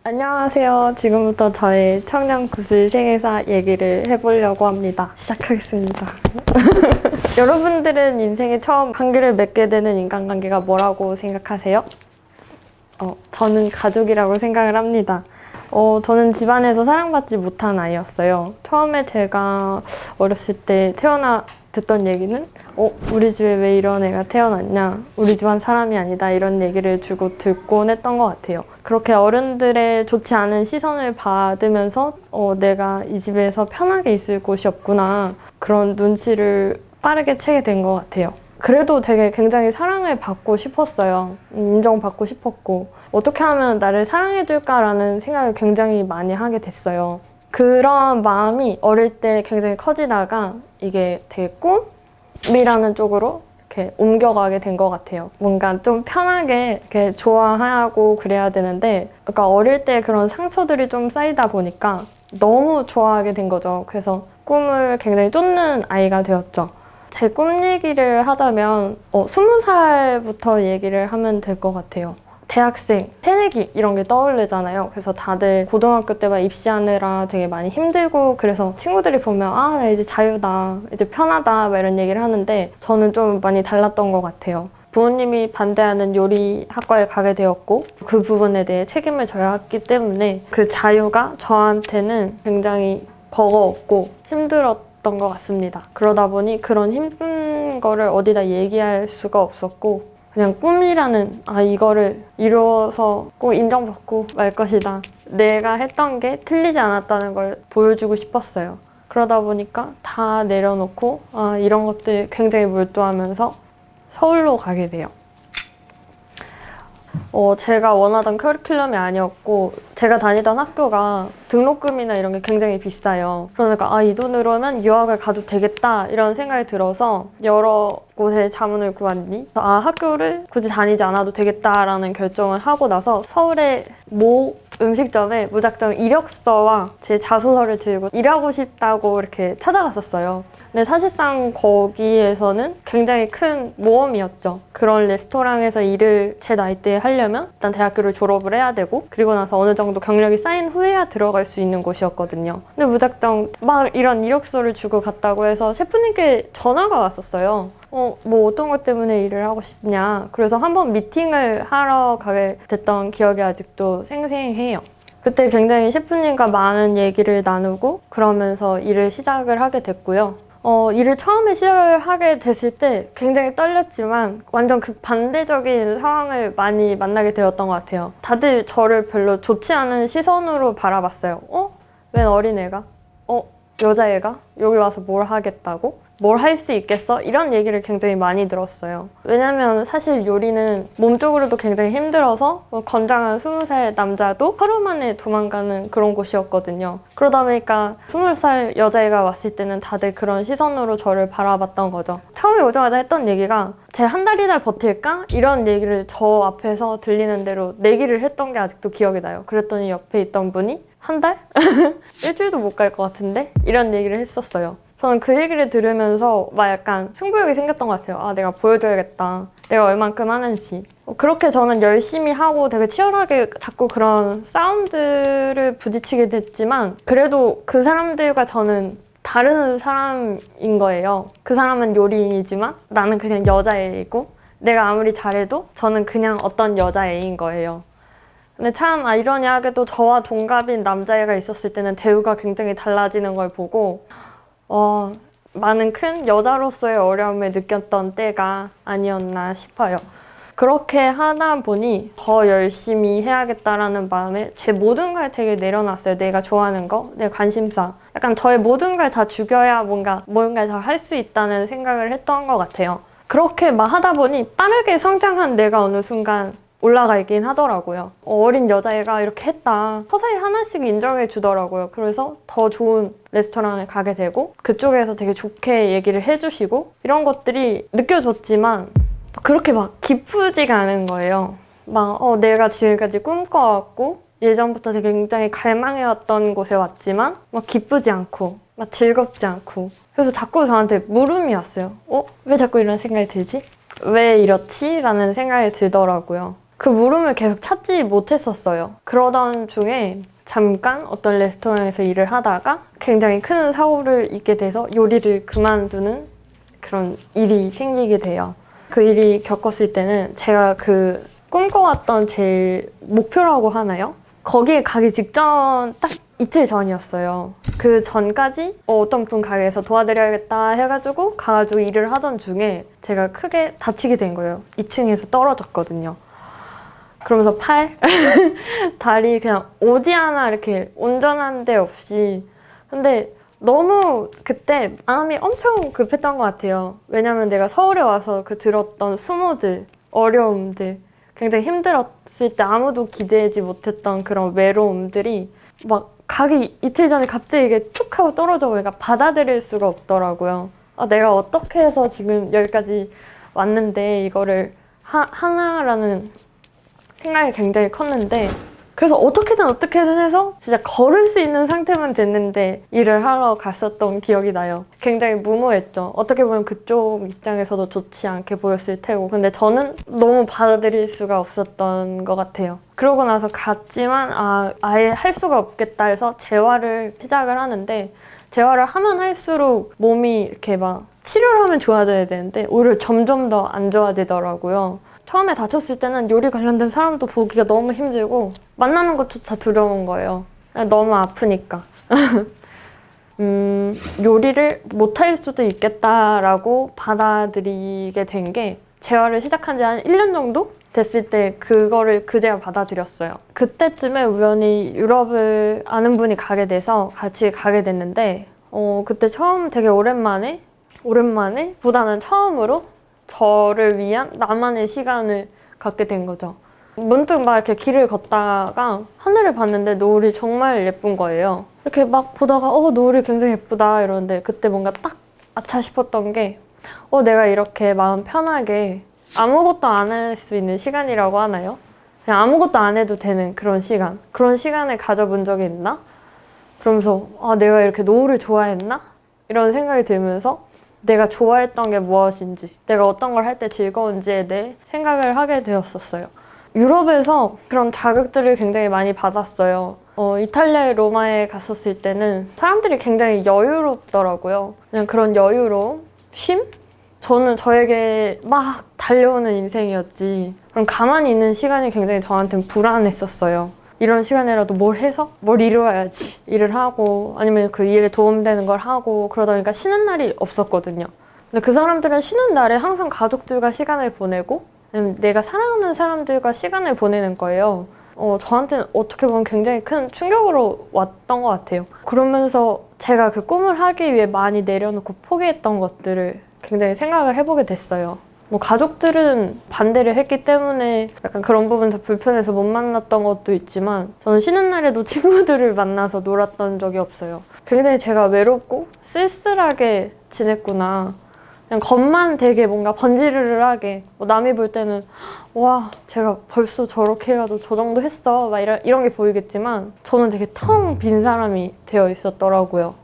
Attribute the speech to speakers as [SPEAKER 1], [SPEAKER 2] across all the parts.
[SPEAKER 1] 안녕하세요. 지금부터 저의 청년 구슬 생애사 얘기를 해보려고 합니다. 시작하겠습니다. 여러분들은 인생에 처음 관계를 맺게 되는 인간관계가 뭐라고 생각하세요? 저는 가족이라고 생각을 합니다. 저는 집안에서 사랑받지 못한 아이였어요. 처음에 제가 어렸을 때 듣던 얘기는 우리 집에 왜 이런 애가 태어났냐, 우리 집안 사람이 아니다, 이런 얘기를 주고 듣곤 했던 것 같아요. 그렇게 어른들의 좋지 않은 시선을 받으면서 내가 이 집에서 편하게 있을 곳이 없구나, 그런 눈치를 빠르게 채게 된 것 같아요. 그래도 되게 굉장히 사랑을 받고 싶었어요. 인정받고 싶었고, 어떻게 하면 나를 사랑해줄까라는 생각을 굉장히 많이 하게 됐어요. 그런 마음이 어릴 때 굉장히 커지다가 이게 되게 꿈이라는 쪽으로 이렇게 옮겨가게 된 것 같아요. 뭔가 좀 편하게 이렇게 좋아하고 그래야 되는데, 그러니까 어릴 때 그런 상처들이 좀 쌓이다 보니까 너무 좋아하게 된 거죠. 그래서 꿈을 굉장히 쫓는 아이가 되었죠. 제 꿈 얘기를 하자면 20살부터 얘기를 하면 될 것 같아요. 대학생, 새내기 이런 게 떠오르잖아요. 그래서 다들 고등학교 때만 입시하느라 되게 많이 힘들고, 그래서 친구들이 보면 나 이제 자유다, 이제 편하다, 막 이런 얘기를 하는데 저는 좀 많이 달랐던 것 같아요. 부모님이 반대하는 요리 학과에 가게 되었고, 그 부분에 대해 책임을 져야 했기 때문에 그 자유가 저한테는 굉장히 버거웠고 힘들었던 것 같습니다. 그러다 보니 그런 힘든 거를 어디다 얘기할 수가 없었고, 그냥 꿈이라는 이거를 이루어서 꼭 인정받고 말 것이다, 내가 했던 게 틀리지 않았다는 걸 보여주고 싶었어요. 그러다 보니까 다 내려놓고 이런 것들 굉장히 몰두하면서 서울로 가게 돼요. 제가 원하던 커리큘럼이 아니었고, 제가 다니던 학교가 등록금이나 이런 게 굉장히 비싸요. 그러니까 이 돈으로는 유학을 가도 되겠다, 이런 생각이 들어서 여러 곳에 자문을 구한 뒤 학교를 굳이 다니지 않아도 되겠다라는 결정을 하고 나서 서울의 모 음식점에 무작정 이력서와 제 자소서를 들고 일하고 싶다고 이렇게 찾아갔었어요. 근데 사실상 거기에서는 굉장히 큰 모험이었죠. 그런 레스토랑에서 일을 제 나이대에 하려면 일단 대학교를 졸업을 해야 되고, 그리고 나서 어느 정도 경력이 쌓인 후에야 들어갈 수 있는 곳이었거든요. 근데 무작정 막 이런 이력서를 주고 갔다고 해서 셰프님께 전화가 왔었어요. 뭐 어떤 것 때문에 일을 하고 싶냐. 그래서 한번 미팅을 하러 가게 됐던 기억이 아직도 생생해요. 그때 굉장히 셰프님과 많은 얘기를 나누고 그러면서 일을 시작을 하게 됐고요. 일을 처음에 시작을 하게 됐을 때 굉장히 떨렸지만 완전 극반대적인 상황을 많이 만나게 되었던 것 같아요. 다들 저를 별로 좋지 않은 시선으로 바라봤어요. 웬 어린애가? 여자애가? 여기 와서 뭘 하겠다고? 뭘 할 수 있겠어? 이런 얘기를 굉장히 많이 들었어요. 왜냐면 사실 요리는 몸쪽으로도 굉장히 힘들어서 건장한 20살 남자도 하루 만에 도망가는 그런 곳이었거든요. 그러다 보니까 20살 여자애가 왔을 때는 다들 그런 시선으로 저를 바라봤던 거죠. 처음에 오자마자 했던 얘기가 제가 한 달이나 버틸까? 이런 얘기를 저 앞에서 들리는 대로 내기를 했던 게 아직도 기억이 나요. 그랬더니 옆에 있던 분이 한 달? 일주일도 못 갈 것 같은데? 이런 얘기를 했었어요. 저는 그 얘기를 들으면서 막 약간 승부욕이 생겼던 것 같아요. 내가 보여줘야겠다, 내가 얼만큼 하는지. 그렇게 저는 열심히 하고 되게 치열하게 자꾸 그런 싸움들을 부딪히게 됐지만, 그래도 그 사람들과 저는 다른 사람인 거예요. 그 사람은 요리인이지만 나는 그냥 여자애이고, 내가 아무리 잘해도 저는 그냥 어떤 여자애인 거예요. 근데 참 아이러니하게도 저와 동갑인 남자애가 있었을 때는 대우가 굉장히 달라지는 걸 보고 많은 큰 여자로서의 어려움을 느꼈던 때가 아니었나 싶어요. 그렇게 하다 보니 더 열심히 해야겠다라는 마음에 제 모든 걸 되게 내려놨어요. 내가 좋아하는 거, 내 관심사. 약간 저의 모든 걸 다 죽여야 뭔가 더 할 수 있다는 생각을 했던 것 같아요. 그렇게 막 하다 보니 빠르게 성장한 내가 어느 순간 올라가 있긴 하더라고요. 어린 여자애가 이렇게 했다, 서서히 하나씩 인정해 주더라고요. 그래서 더 좋은 레스토랑에 가게 되고, 그쪽에서 되게 좋게 얘기를 해주시고, 이런 것들이 느껴졌지만 그렇게 막 기쁘지가 않은 거예요. 막 내가 지금까지 꿈꿔왔고 예전부터 되게 굉장히 갈망해왔던 곳에 왔지만 막 기쁘지 않고 막 즐겁지 않고, 그래서 자꾸 저한테 물음이 왔어요. 왜 자꾸 이런 생각이 들지? 왜 이렇지? 라는 생각이 들더라고요. 그 물음을 계속 찾지 못했었어요. 그러던 중에 잠깐 어떤 레스토랑에서 일을 하다가 굉장히 큰 사고를 입게 돼서 요리를 그만두는 그런 일이 생기게 돼요. 그 일이 겪었을 때는 제가 그 꿈꿔왔던 제 목표라고 하나요? 거기에 가기 직전 딱 이틀 전이었어요. 그 전까지 어떤 분 가게에서 도와드려야겠다 해가지고 가가지고 일을 하던 중에 제가 크게 다치게 된 거예요. 2층에서 떨어졌거든요. 그러면서 다리 그냥 어디 하나 이렇게 온전한 데 없이. 근데 너무 그때 마음이 엄청 급했던 것 같아요. 왜냐면 내가 서울에 와서 그 들었던 수모들, 어려움들, 굉장히 힘들었을 때 아무도 기대하지 못했던 그런 외로움들이 막 가기 이틀 전에 갑자기 이게 툭 하고 떨어져 보니까 받아들일 수가 없더라고요. 내가 어떻게 해서 지금 여기까지 왔는데 이거를 하나라는 생각이 굉장히 컸는데, 그래서 어떻게든 해서 진짜 걸을 수 있는 상태만 됐는데 일을 하러 갔었던 기억이 나요. 굉장히 무모했죠. 어떻게 보면 그쪽 입장에서도 좋지 않게 보였을 테고, 근데 저는 너무 받아들일 수가 없었던 것 같아요. 그러고 나서 갔지만 아예 할 수가 없겠다 해서 재활을 시작을 하는데, 재활을 하면 할수록 몸이 이렇게 막 치료를 하면 좋아져야 되는데 오히려 점점 더 안 좋아지더라고요. 처음에 다쳤을 때는 요리 관련된 사람도 보기가 너무 힘들고 만나는 것조차 두려운 거예요. 너무 아프니까. 요리를 못할 수도 있겠다라고 받아들이게 된 게 재활을 시작한 지 한 1년 정도 됐을 때 그거를 그제야 받아들였어요. 그때쯤에 우연히 유럽을 아는 분이 가게 돼서 같이 가게 됐는데 그때 처음 되게 오랜만에 보다는 처음으로 저를 위한 나만의 시간을 갖게 된 거죠. 문득 막 이렇게 길을 걷다가 하늘을 봤는데 노을이 정말 예쁜 거예요. 이렇게 막 보다가 노을이 굉장히 예쁘다 이러는데 그때 뭔가 딱 아차 싶었던 게 내가 이렇게 마음 편하게 아무것도 안 할 수 있는 시간이라고 하나요? 그냥 아무것도 안 해도 되는 그런 시간을 가져본 적이 있나? 그러면서 내가 이렇게 노을을 좋아했나? 이런 생각이 들면서 내가 좋아했던 게 무엇인지, 내가 어떤 걸 할 때 즐거운지에 대해 생각을 하게 되었었어요. 유럽에서 그런 자극들을 굉장히 많이 받았어요. 이탈리아의 로마에 갔었을 때는 사람들이 굉장히 여유롭더라고요. 그냥 그런 여유로움, 쉼? 저에게 막 달려오는 인생이었지. 그럼 가만히 있는 시간이 굉장히 저한테는 불안했었어요. 이런 시간이라도 뭘 해서 뭘 이루어야지. 일을 하고 아니면 그 일에 도움되는 걸 하고 그러다 보니까 쉬는 날이 없었거든요. 근데 그 사람들은 쉬는 날에 항상 가족들과 시간을 보내고 내가 사랑하는 사람들과 시간을 보내는 거예요. 저한테는 어떻게 보면 굉장히 큰 충격으로 왔던 것 같아요. 그러면서 제가 그 꿈을 하기 위해 많이 내려놓고 포기했던 것들을 굉장히 생각을 해보게 됐어요. 가족들은 반대를 했기 때문에 약간 그런 부분에서 불편해서 못 만났던 것도 있지만 저는 쉬는 날에도 친구들을 만나서 놀았던 적이 없어요. 굉장히 제가 외롭고 쓸쓸하게 지냈구나. 그냥 겉만 되게 뭔가 번지르르하게 남이 볼 때는 와 제가 벌써 저렇게라도 저 정도 했어 막 이런 게 보이겠지만 저는 되게 텅 빈 사람이 되어 있었더라고요.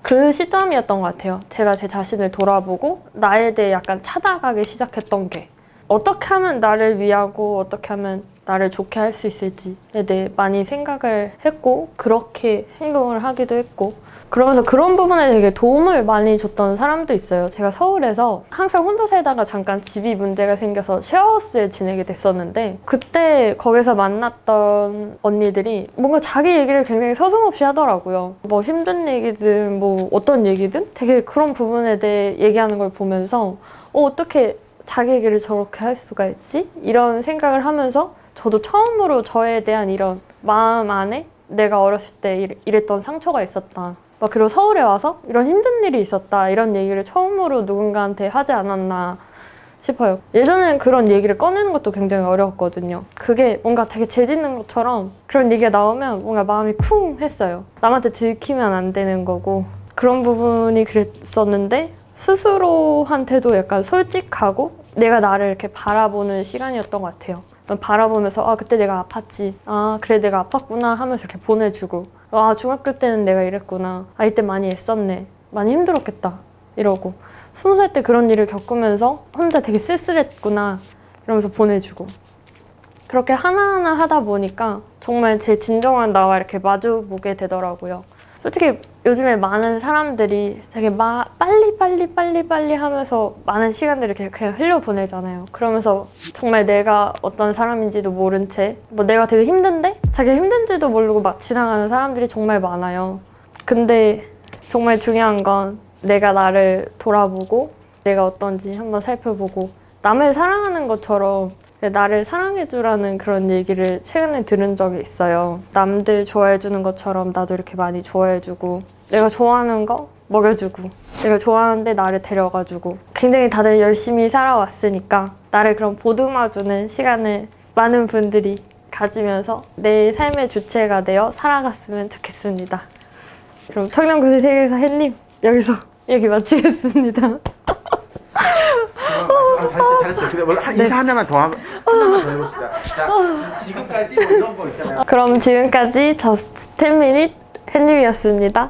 [SPEAKER 1] 그 시점이었던 것 같아요. 제가 제 자신을 돌아보고 나에 대해 약간 찾아가기 시작했던 게 어떻게 하면 나를 위하고 어떻게 하면 나를 좋게 할 수 있을지에 대해 많이 생각을 했고 그렇게 행동을 하기도 했고 그러면서 그런 부분에 되게 도움을 많이 줬던 사람도 있어요. 제가 서울에서 항상 혼자 살다가 잠깐 집이 문제가 생겨서 쉐어하우스에 지내게 됐었는데 그때 거기서 만났던 언니들이 뭔가 자기 얘기를 굉장히 서슴없이 하더라고요. 힘든 얘기든 어떤 얘기든 되게 그런 부분에 대해 얘기하는 걸 보면서 어떻게 자기 얘기를 저렇게 할 수가 있지? 이런 생각을 하면서 저도 처음으로 저에 대한 이런 마음 안에 내가 어렸을 때 이랬던 상처가 있었다. 그리고 서울에 와서 이런 힘든 일이 있었다 이런 얘기를 처음으로 누군가한테 하지 않았나 싶어요. 예전에는 그런 얘기를 꺼내는 것도 굉장히 어려웠거든요. 그게 뭔가 되게 죄짓는 것처럼 그런 얘기가 나오면 뭔가 마음이 쿵 했어요. 남한테 들키면 안 되는 거고 그런 부분이 그랬었는데 스스로한테도 약간 솔직하고 내가 나를 이렇게 바라보는 시간이었던 것 같아요. 바라보면서 그때 내가 아팠지. 그래 내가 아팠구나 하면서 이렇게 보내주고 중학교 때는 내가 이랬구나. 이때 많이 애썼네. 많이 힘들었겠다. 이러고 20살 때 그런 일을 겪으면서 혼자 되게 쓸쓸했구나 이러면서 보내주고 그렇게 하나하나 하다 보니까 정말 제 진정한 나와 이렇게 마주보게 되더라고요. 솔직히 요즘에 많은 사람들이 되게 빨리 하면서 많은 시간들을 그냥 흘려보내잖아요. 그러면서 정말 내가 어떤 사람인지도 모른 채 뭐 내가 되게 힘든데 자기가 힘든지도 모르고 막 지나가는 사람들이 정말 많아요. 근데 정말 중요한 건 내가 나를 돌아보고 내가 어떤지 한번 살펴보고 남을 사랑하는 것처럼 나를 사랑해주라는 그런 얘기를 최근에 들은 적이 있어요. 남들 좋아해주는 것처럼 나도 이렇게 많이 좋아해주고 내가 좋아하는 거 먹여주고 내가 좋아하는데 나를 데려가주고 굉장히 다들 열심히 살아왔으니까 나를 그런 보듬어주는 시간을 많은 분들이 가지면서 내 삶의 주체가 되어 살아갔으면 좋겠습니다. 그럼 청년구슬 세계사 햇님 여기서 얘기 마치겠습니다.
[SPEAKER 2] 잘했어요. 근데 원래 인사 하나만 더 해봅시다. 자, 지금까지 뭐 이런 거 있잖아요.
[SPEAKER 1] 그럼 지금까지 저스트 10미닛 햇님이었습니다.